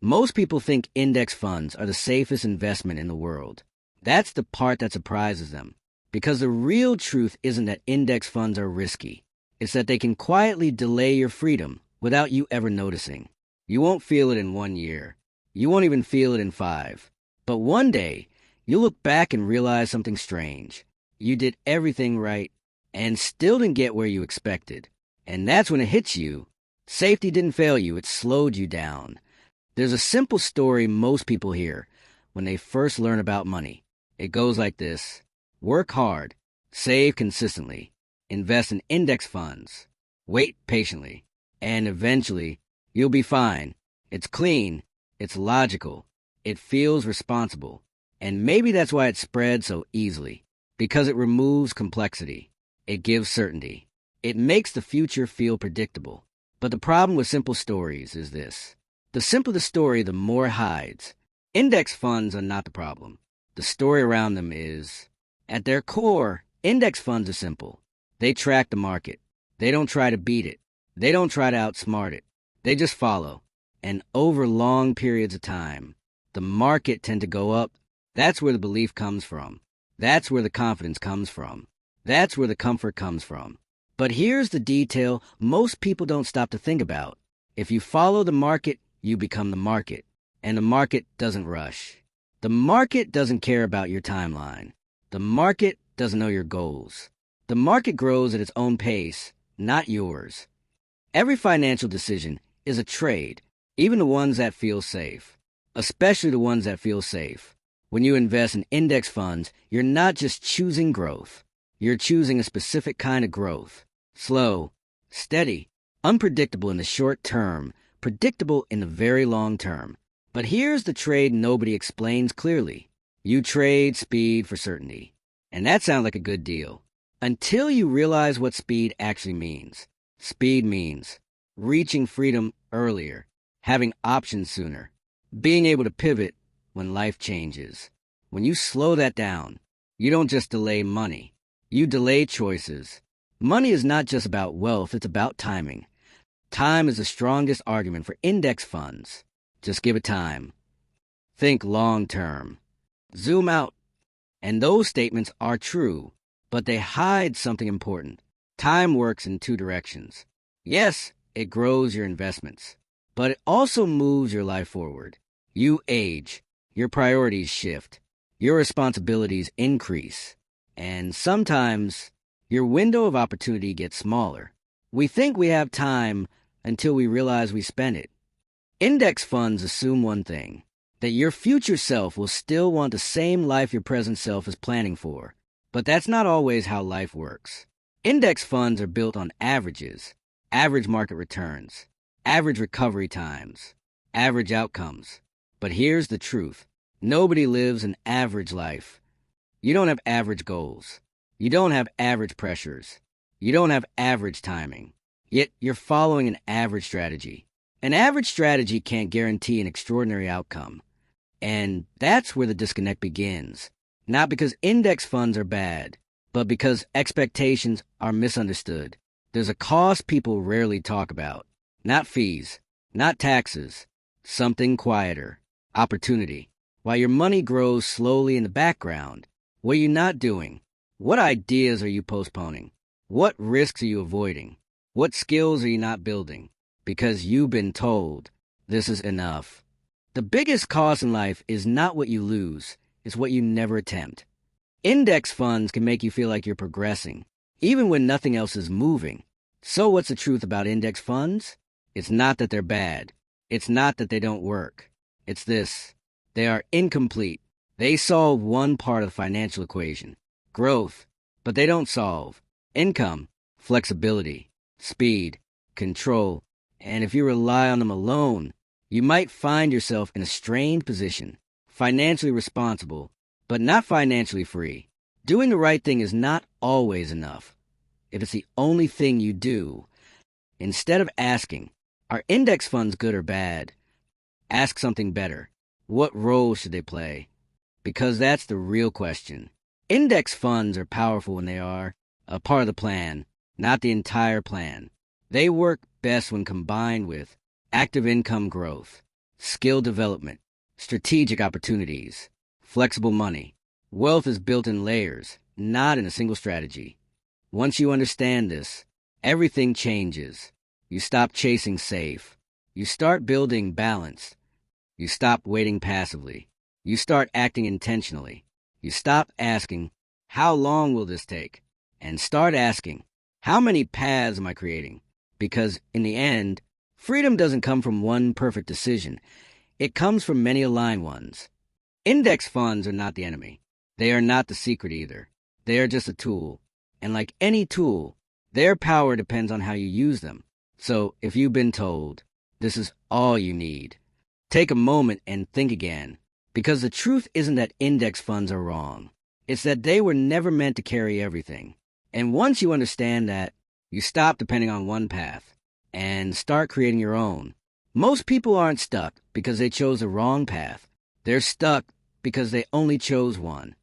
Most people think index funds are the safest investment in the world. That's the part that surprises them. Because the real truth isn't that index funds are risky. It's that they can quietly delay your freedom without you ever noticing. You won't feel it in 1 year. You won't even feel it in 5. But one day, you'll look back and realize something strange. You did everything right and still didn't get where you expected. And that's when it hits you. Safety didn't fail you, it slowed you down. There's a simple story most people hear when they first learn about money. It goes like this. Work hard, save consistently, invest in index funds, wait patiently, and eventually you'll be fine. It's clean, it's logical, it feels responsible, and maybe that's why it spreads so easily, because it removes complexity, it gives certainty, it makes the future feel predictable. But the problem with simple stories is this. The simpler the story, the more it hides. Index funds are not the problem. The story around them is. At their core, index funds are simple. They track the market. They don't try to beat it. They don't try to outsmart it. They just follow. And over long periods of time, the market tend to go up. That's where the belief comes from. That's where the confidence comes from. That's where the comfort comes from. But here's the detail most people don't stop to think about. If you follow the market, you become the market. And the market doesn't rush. The market doesn't care about your timeline. The market doesn't know your goals. The market grows at its own pace, not yours. Every financial decision is a trade, even the ones that feel safe, especially the ones that feel safe. When you invest in index funds, you're not just choosing growth. You're choosing a specific kind of growth. Slow, steady, unpredictable in the short term, predictable in the very long term. But here's the trade nobody explains clearly. You trade speed for certainty. And that sounds like a good deal. Until you realize what speed actually means. Speed means reaching freedom earlier, having options sooner, being able to pivot when life changes. When you slow that down, you don't just delay money. You delay choices. Money is not just about wealth, it's about timing. Time is the strongest argument for index funds. Just give it time. Think long term. Zoom out. And those statements are true, but they hide something important. Time works in two directions. Yes, it grows your investments, but it also moves your life forward. You age, your priorities shift, your responsibilities increase, and sometimes your window of opportunity gets smaller. We think we have time until we realize we spent it. Index funds assume one thing, that your future self will still want the same life your present self is planning for. But that's not always how life works. Index funds are built on averages, average market returns, average recovery times, average outcomes. But here's the truth. Nobody lives an average life. You don't have average goals. You don't have average pressures. You don't have average timing. Yet you're following an average strategy. An average strategy can't guarantee an extraordinary outcome. And that's where the disconnect begins. Not because index funds are bad, but because expectations are misunderstood. There's a cost people rarely talk about. Not fees, not taxes, something quieter, opportunity. While your money grows slowly in the background, what are you not doing? What ideas are you postponing? What risks are you avoiding? What skills are you not building? Because you've been told this is enough. The biggest cost in life is not what you lose, it's what you never attempt. Index funds can make you feel like you're progressing, even when nothing else is moving. So what's the truth about index funds? It's not that they're bad. It's not that they don't work. It's this. They are incomplete. They solve one part of the financial equation, growth, but they don't solve income, flexibility, speed, control. And if you rely on them alone, you might find yourself in a strained position, financially responsible, but not financially free. Doing the right thing is not always enough. If it's the only thing you do, instead of asking, are index funds good or bad? Ask something better. What role should they play? Because that's the real question. Index funds are powerful when they are a part of the plan, not the entire plan. They work best when combined with active income growth, skill development, strategic opportunities, flexible money. Wealth is built in layers, not in a single strategy. Once you understand this, everything changes. You stop chasing safe. You start building balance. You stop waiting passively. You start acting intentionally. You stop asking, how long will this take? And start asking, how many paths am I creating? Because in the end, freedom doesn't come from one perfect decision. It comes from many aligned ones. Index funds are not the enemy. They are not the secret either. They are just a tool. And like any tool, their power depends on how you use them. So if you've been told, this is all you need, take a moment and think again. Because the truth isn't that index funds are wrong. It's that they were never meant to carry everything. And once you understand that, you stop depending on one path and start creating your own. Most people aren't stuck because they chose the wrong path. They're stuck because they only chose one.